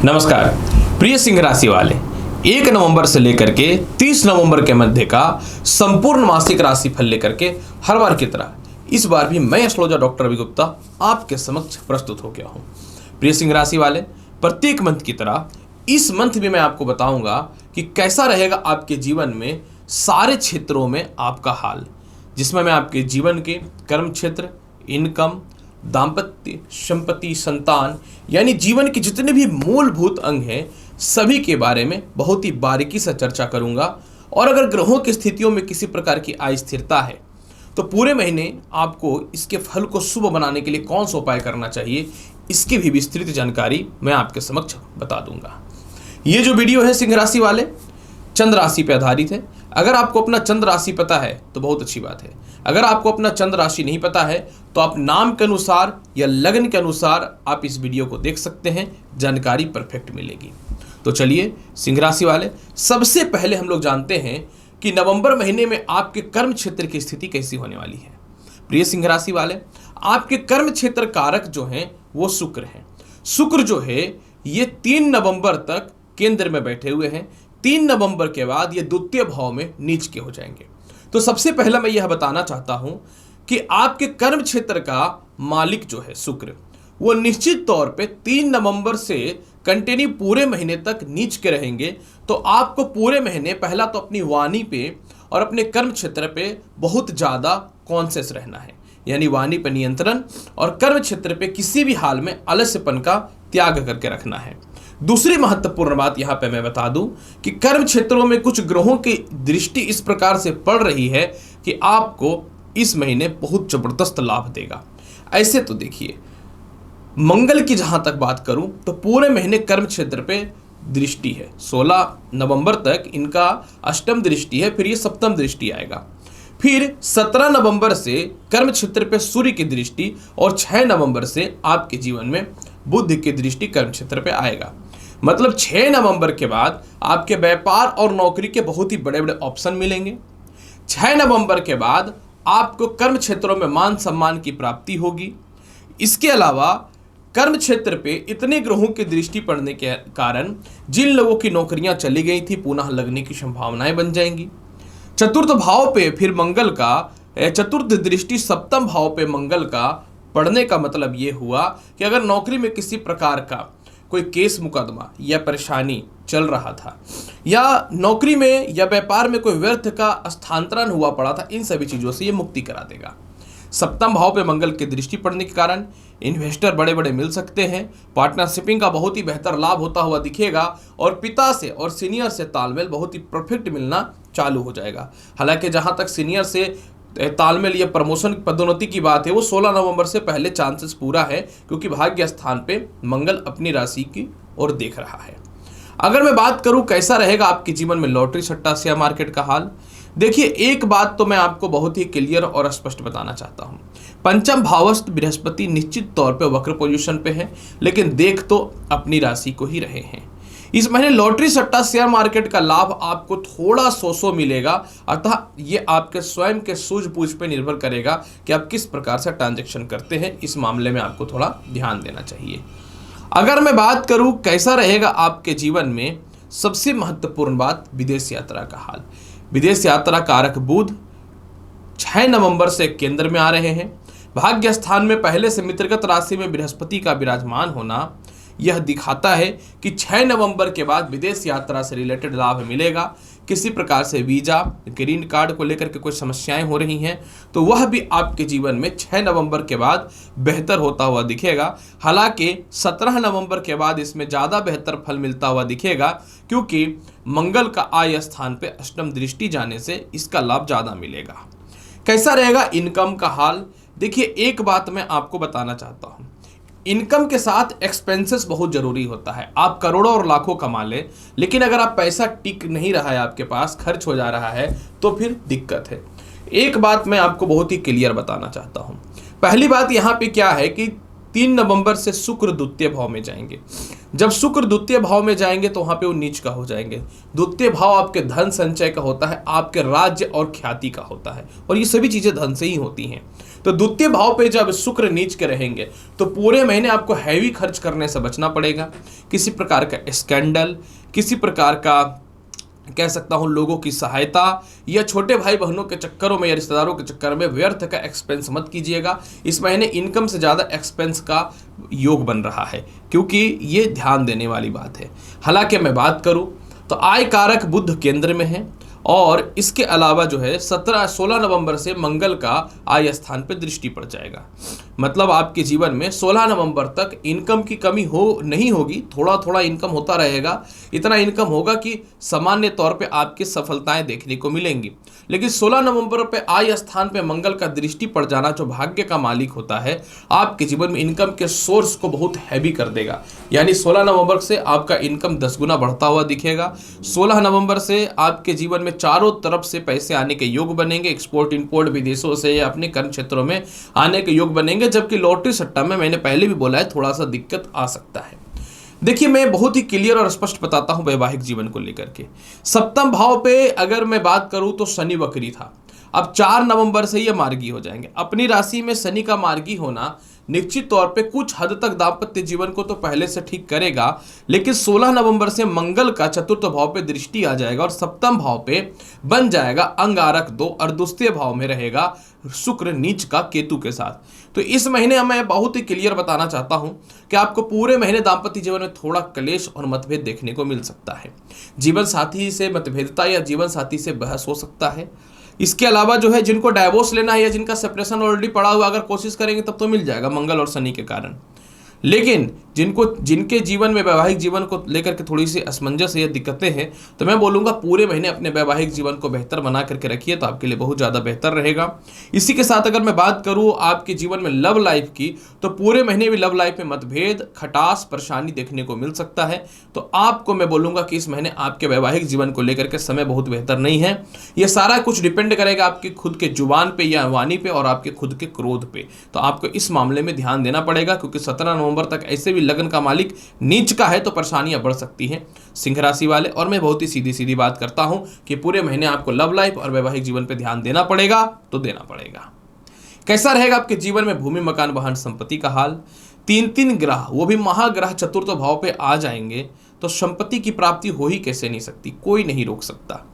नमस्कार प्रिय सिंह राशि वाले, 1 नवंबर से लेकर के 30 नवंबर के मध्य का संपूर्ण मासिक राशि फल लेकर के हर बार की तरह इस बार भी मैं एस्ट्रोलॉजर डॉक्टर रवि गुप्ता आपके समक्ष प्रस्तुत हो गया हूं। प्रिय सिंह राशि वाले, प्रत्येक मंथ की तरह इस मंथ भी मैं आपको बताऊंगा कि कैसा रहेगा आपके जीवन में सारे क्षेत्रों में आपका हाल, जिसमें मैं आपके जीवन के कर्म क्षेत्र, इनकम, दाम्पत्य, संपत्ति, संतान यानी जीवन के जितने भी मूलभूत अंग हैं सभी के बारे में बहुत ही बारीकी से चर्चा करूंगा। और अगर ग्रहों की स्थितियों में किसी प्रकार की अस्थिरता है तो पूरे महीने आपको इसके फल को शुभ बनाने के लिए कौन सा उपाय करना चाहिए, इसकी भी विस्तृत जानकारी मैं आपके समक्ष बता दूंगा। ये जो वीडियो है सिंह राशि वाले, चंद्र राशि पर आधारित है। अगर आपको अपना चंद्र राशि पता है तो बहुत अच्छी बात है। अगर आपको अपना चंद्र राशि नहीं पता है तो आप नाम के अनुसार या लग्न के अनुसार आप इस वीडियो को देख सकते हैं, जानकारी परफेक्ट मिलेगी। तो चलिए सिंह राशि वाले, सबसे पहले हम लोग जानते हैं कि नवंबर महीने में आपके कर्म क्षेत्र की स्थिति कैसी होने वाली है। प्रिय सिंह राशि वाले, आपके कर्म क्षेत्र कारक जो हैं वो शुक्र हैं। शुक्र जो है ये 3 नवंबर तक केंद्र में बैठे हुए हैं। 3 नवंबर के बाद ये द्वितीय भाव में नीच के हो जाएंगे। तो सबसे पहला मैं यह बताना चाहता हूं कि आपके कर्म क्षेत्र का मालिक जो है शुक्र, वो निश्चित तौर पे 3 नवंबर से कंटिन्यू पूरे महीने तक नीच के रहेंगे। तो आपको पूरे महीने पहला तो अपनी वाणी पे और अपने कर्म क्षेत्र पे बहुत ज़्यादा कॉन्शियस रहना है, यानी वाणी पर नियंत्रण और कर्म क्षेत्र पे किसी भी हाल में आलस्यपन का त्याग करके रखना है। दूसरी महत्वपूर्ण बात यहां पे मैं बता दूं कि कर्म क्षेत्रों में कुछ ग्रहों की दृष्टि इस प्रकार से पड़ रही है कि आपको इस महीने बहुत जबरदस्त लाभ देगा। ऐसे तो देखिए, मंगल की जहां तक बात करूं तो पूरे महीने कर्म क्षेत्र पे दृष्टि है। 16 नवंबर तक इनका अष्टम दृष्टि है, फिर ये सप्तम दृष्टि आएगा। फिर 17 नवंबर से कर्म क्षेत्र पे सूर्य की दृष्टि और 6 नवंबर से आपके जीवन में बुध की दृष्टि कर्म क्षेत्र पे आएगा। मतलब 6 नवंबर के बाद आपके व्यापार और नौकरी के बहुत ही बड़े बड़े ऑप्शन मिलेंगे। 6 नवंबर के बाद आपको कर्म क्षेत्रों में मान सम्मान की प्राप्ति होगी। इसके अलावा कर्म क्षेत्र पे इतने ग्रहों की दृष्टि पड़ने के कारण जिन लोगों की नौकरियां चली गई थी पुनः लगने की संभावनाएं बन जाएंगी। चतुर्थ भाव पे फिर मंगल का चतुर्थ दृष्टि सप्तम भाव पे मंगल का पढ़ने का मतलब ये हुआ कि अगर नौकरी में किसी प्रकार का कोई केस मुकदमा या परेशानी चल रहा था या नौकरी में या व्यापार में कोई व्यर्थ का स्थानांतरण हुआ पड़ा था, इन सभी चीज़ों से ये मुक्ति करा देगा। सप्तम भाव पे मंगल की दृष्टि पड़ने के कारण इन्वेस्टर बड़े बड़े मिल सकते हैं। पार्टनरशिपिंग का बहुत ही बेहतर लाभ होता हुआ दिखेगा और पिता से और सीनियर से तालमेल बहुत ही परफेक्ट मिलना चालू हो जाएगा। हालांकि जहां तक सीनियर से तालमेल या प्रमोशन पदोन्नति की बात है वो 16 नवंबर से पहले चांसेस पूरा है, क्योंकि भाग्य स्थान पे मंगल अपनी राशि की ओर देख रहा है। अगर मैं बात करूं कैसा रहेगा आपके जीवन में लॉटरी सट्टा शेयर मार्केट का हाल, देखिए एक बात तो मैं आपको बहुत ही क्लियर और स्पष्ट बताना चाहता हूं। पंचम भावस्थ बृहस्पति निश्चित तौर पे वक्र पोजीशन पे है, लेकिन देख तो अपनी राशि को ही रहे हैं। इस महीने लॉटरी सट्टा शेयर मार्केट का लाभ आपको थोड़ा सो मिलेगा, अतः ये आपके स्वयं के सूझबूझ पे निर्भर करेगा कि आप किस प्रकार से ट्रांजैक्शन करते हैं। इस मामले में आपको थोड़ा ध्यान देना चाहिए। अगर मैं बात करूं कैसा रहेगा आपके जीवन में, सबसे महत्वपूर्ण बात विदेश यात्रा का हाल। विदेश यात्रा कारक बुध 6 नवंबर से केंद्र में आ रहे हैं। भाग्य स्थान में पहले से मित्रगत राशि में बृहस्पति का विराजमान होना यह दिखाता है कि 6 नवंबर के बाद विदेश यात्रा से रिलेटेड लाभ मिलेगा। किसी प्रकार से वीजा, ग्रीन कार्ड को लेकर के कुछ समस्याएं हो रही हैं तो वह भी आपके जीवन में 6 नवंबर के बाद बेहतर होता हुआ दिखेगा। हालांकि 17 नवंबर के बाद इसमें ज़्यादा बेहतर फल मिलता हुआ दिखेगा, क्योंकि मंगल का आय स्थान पे अष्टम दृष्टि जाने से इसका लाभ ज़्यादा मिलेगा। कैसा रहेगा इनकम का हाल, देखिए एक बात मैं आपको बताना चाहता हूँ, इनकम के साथ एक्सपेंसेस बहुत जरूरी होता है। आप करोड़ों और लाखों कमा ले, लेकिन अगर आप पैसा टिक नहीं रहा है, आपके पास खर्च हो जा रहा है, तो फिर दिक्कत है। एक बात मैं आपको बहुत ही क्लियर बताना चाहता हूं। पहली बात यहाँ पे क्या है कि 3 नवंबर से शुक्र द्वितीय भाव में जाएंगे। जब शुक्र द्वितीय भाव में जाएंगे तो वहां पे वो नीच का हो जाएंगे। द्वितीय भाव आपके धन संचय का होता है, आपके राज्य और ख्याति का होता है, और ये सभी चीजें धन से ही होती हैं। तो द्वितीय भाव पे जब शुक्र नीच के रहेंगे तो पूरे महीने आपको हैवी खर्च करने से बचना पड़ेगा। किसी प्रकार का स्कैंडल, किसी प्रकार का कह सकता हूं लोगों की सहायता या छोटे भाई बहनों के चक्करों में या रिश्तेदारों के चक्कर में व्यर्थ का एक्सपेंस मत कीजिएगा। इस महीने इनकम से ज़्यादा एक्सपेंस का योग बन रहा है, क्योंकि ये ध्यान देने वाली बात है। हालांकि मैं बात करूं तो आय कारक बुध केंद्र में है और इसके अलावा जो है 16 नवंबर से मंगल का आय स्थान पर दृष्टि पड़ जाएगा। मतलब आपके जीवन में 16 नवंबर तक इनकम की कमी नहीं होगी, थोड़ा थोड़ा इनकम होता रहेगा। इतना इनकम होगा कि सामान्य तौर पे आपकी सफलताएं देखने को मिलेंगी। लेकिन 16 नवंबर पे आय स्थान पे मंगल का दृष्टि पड़ जाना, जो भाग्य का मालिक होता है, आपके जीवन में इनकम के सोर्स को बहुत हैवी कर देगा। यानी 16 नवंबर से आपका इनकम 10 गुना बढ़ता हुआ दिखेगा। 16 नवंबर से आपके जीवन में चारों तरफ से पैसे आने के योग बनेंगे, एक्सपोर्ट इंपोर्ट विदेशों से या अपने कर्म क्षेत्रों में आने के योग बनेंगे। जबकि लॉटरी सट्टा में मैंने पहले भी बोला है थोड़ा सा दिक्कत आ सकता है। देखिए, मैं बहुत ही क्लियर और स्पष्ट बताता हूं वैवाहिक जीवन को लेकर के। सप्तम भाव पे अगर मैं बात करूं तो शनि वक्री था, अब 4 नवंबर से ये मार्गी हो जाएंगे। अपनी राशि में शनि का मार्गी होना निश्चित तौर पे कुछ हद तक दाम्पत्य जीवन को तो पहले से ठीक करेगा, लेकिन 16 नवंबर से मंगल का चतुर्थ भाव पे दृष्टि आ जाएगा और सप्तम भाव पे बन जाएगा अंगारक 2 और द्वितीय भाव में रहेगा शुक्र नीच का केतु के साथ। तो इस महीने मैं बहुत ही क्लियर बताना चाहता हूं कि आपको पूरे महीने दाम्पत्य जीवन में थोड़ा क्लेश और मतभेद देखने को मिल सकता है। जीवन साथी से मतभेदता या जीवन साथी से बहस हो सकता है। इसके अलावा जो है जिनको डाइवोर्स लेना है या जिनका सेपरेशन ऑलरेडी पड़ा हुआ, अगर कोशिश करेंगे तब तो मिल जाएगा मंगल और शनि के कारण। लेकिन जिनके जीवन में वैवाहिक जीवन को लेकर के थोड़ी सी असमंजस या दिक्कतें हैं, तो मैं बोलूँगा पूरे महीने अपने वैवाहिक जीवन को बेहतर बना करके रखिए, तो आपके लिए बहुत ज़्यादा बेहतर रहेगा। इसी के साथ अगर मैं बात करूँ आपके जीवन में लव लाइफ की, तो पूरे महीने भी लव लाइफ में मतभेद, खटास, परेशानी देखने को मिल सकता है। तो आपको मैं बोलूँगा कि इस महीने आपके वैवाहिक जीवन को लेकर के समय बहुत बेहतर नहीं है। ये सारा कुछ डिपेंड करेगा आपकी खुद के जुबान पे या वाणी पे और आपके खुद के क्रोध पे। तो आपको इस मामले में ध्यान देना पड़ेगा, क्योंकि 17 नवंबर तक ऐसे भी लगन का मालिक नीच का है, तो परेशानियां बढ़ सकती हैं सिंह राशि वाले। और मैं बहुत ही सीधी सीधी बात करता हूं कि पूरे महीने आपको लव लाइफ और वैवाहिक जीवन पे ध्यान देना पड़ेगा, तो देना पड़ेगा। कैसा रहेगा आपके जीवन में भूमि, मकान, वाहन, संपत्ति का हाल? 3 ग्रह, वो भी महाग्रह चतुर्थ भाव पे आ जाएंगे तो संपत्ति की प्राप्ति हो ही कैसे नहीं सकती, कोई नहीं रोक सकता।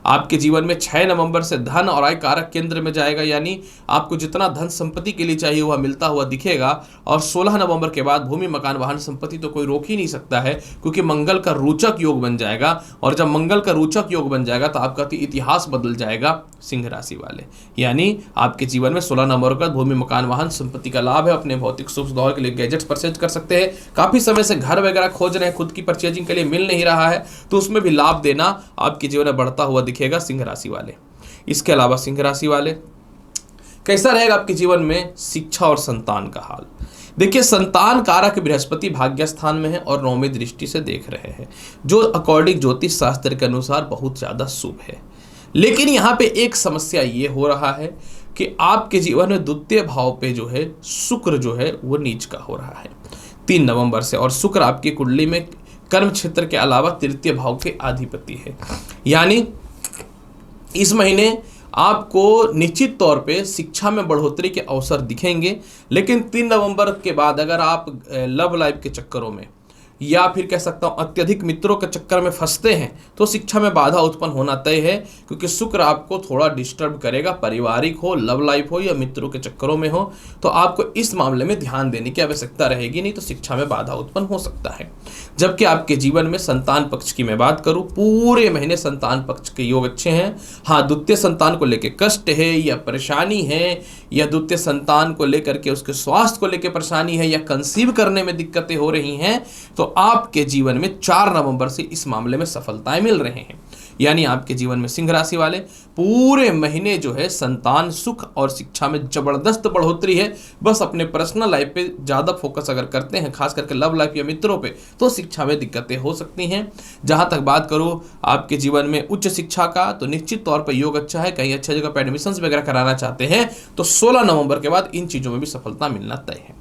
आपके जीवन में 6 नवंबर से धन और आय कारक केंद्र में जाएगा, यानी आपको जितना धन संपत्ति के लिए चाहिए वह मिलता हुआ दिखेगा। और 16 नवंबर के बाद भूमि, मकान, वाहन, संपत्ति तो कोई रोक ही नहीं सकता है, क्योंकि मंगल का रोचक योग बन जाएगा। और जब मंगल का रोचक योग बन जाएगा तो आपका तो इतिहास बदल जाएगा सिंह राशि वाले। यानी आपके जीवन में 16 नवंबर का भूमि, मकान, वाहन, संपत्ति का लाभ है। अपने भौतिक सुख दौर के लिए गैजेट्स परचेज कर सकते हैं। काफी समय से घर वगैरह खोज रहे हैं, खुद की परचेजिंग के लिए मिल नहीं रहा है, तो उसमें भी लाभ देना आपके जीवन में बढ़ता हुआ दिखेगा सिंह राशि वाले। इसके अलावा सिंह राशि वाले कैसा रहेगा आपके जीवन में शिक्षा और संतान का हाल? देखिए, संतान कारक बृहस्पति भाग्य स्थान में है और 9वीं दृष्टि से देख रहे हैं, जो अकॉर्डिंग ज्योतिष शास्त्र के अनुसार बहुत ज्यादा शुभ है। लेकिन यहाँ पे एक समस्या ये हो रहा है कि आपके जीवन में द्वितीय भाव पे जो है शुक्र जो है वो नीच का हो रहा है 3 नवंबर से। और शुक्र आपकी कुंडली में कर्म क्षेत्र के अलावा तृतीय भाव के अधिपति है। यानी इस महीने आपको निश्चित तौर पे शिक्षा में बढ़ोतरी के अवसर दिखेंगे। लेकिन 3 नवंबर के बाद अगर आप लव लाइफ के चक्करों में या फिर कह सकता हूं अत्यधिक मित्रों के चक्कर में फंसते हैं, तो शिक्षा में बाधा उत्पन्न होना तय है, क्योंकि शुक्र आपको थोड़ा डिस्टर्ब करेगा। पारिवारिक हो, लव लाइफ हो या मित्रों के चक्करों में हो, तो आपको इस मामले में ध्यान देने की आवश्यकता रहेगी, नहीं तो शिक्षा में बाधा उत्पन्न हो सकता है। जबकि आपके जीवन में संतान पक्ष की मैं बात करूं, पूरे महीने संतान पक्ष के योग अच्छे हैं। हाँ, द्वितीय संतान को लेकर कष्ट है या परेशानी है, या द्वितीय संतान को लेकर के उसके स्वास्थ्य को लेकर परेशानी है, या कंसीव करने में दिक्कतें हो रही हैं, तो आपके जीवन में 4 नवंबर से इस मामले में सफलताएं मिल रहे हैं। यानी आपके जीवन में सिंह राशि वाले पूरे महीने जो है संतान सुख और शिक्षा में जबरदस्त बढ़ोतरी है। बस अपने पर्सनल लाइफ पे ज्यादा फोकस अगर करते हैं, खास करके लव लाइफ या मित्रों पे, तो शिक्षा में दिक्कतें हो सकती हैं। जहां तक बात करूं आपके जीवन में उच्च शिक्षा का, तो निश्चित तौर पर योग अच्छा है। कहीं अच्छी जगह पर एडमिशन वगैरह कराना चाहते हैं तो 16 नवंबर के बाद इन चीजों में भी सफलता मिलना तय है।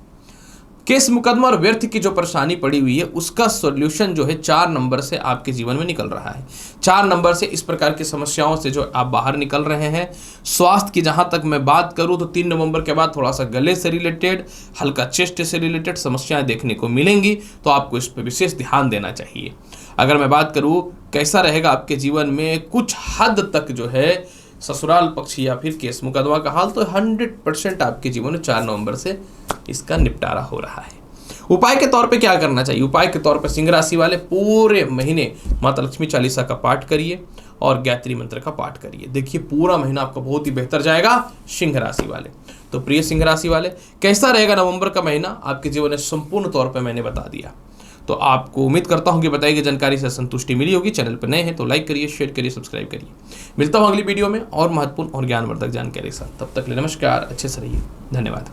केस मुकदमा और व्यर्थ की जो परेशानी पड़ी हुई है उसका सॉल्यूशन जो है 4 नंबर से आपके जीवन में निकल रहा है। 4 नंबर से इस प्रकार की समस्याओं से जो आप बाहर निकल रहे हैं। स्वास्थ्य की जहां तक मैं बात करूं तो 3 नवंबर के बाद थोड़ा सा गले से रिलेटेड, हल्का चेस्ट से रिलेटेड समस्याएं देखने को मिलेंगी, तो आपको इस पर विशेष ध्यान देना चाहिए। अगर मैं बात करूं कैसा रहेगा आपके जीवन में, कुछ हद तक जो है ससुराल पक्ष या फिर केस मुकदमा का हाल, तो 100% आपके जीवन में 4 नवंबर से इसका निपटारा हो रहा है। उपाय के तौर पे क्या करना चाहिए? उपाय के तौर पे सिंह राशि वाले पूरे महीने माता लक्ष्मी चालीसा का पाठ करिए और गायत्री मंत्र का पाठ करिए। देखिए पूरा महीना आपका बहुत ही बेहतर जाएगा सिंह राशि वाले। तो प्रिय सिंह राशि वाले, कैसा रहेगा नवंबर का महीना आपके जीवन में संपूर्ण तौर पर मैंने बता दिया। तो आपको उम्मीद करता हूं कि बताई गई जानकारी से संतुष्टि मिली होगी। चैनल पर नए हैं तो लाइक करिए, शेयर करिए, सब्सक्राइब करिए। मिलता हूं अगली वीडियो में और महत्वपूर्ण और ज्ञानवर्धक जानकारी के साथ। तब तक के लिए नमस्कार, अच्छे से रहिए, धन्यवाद।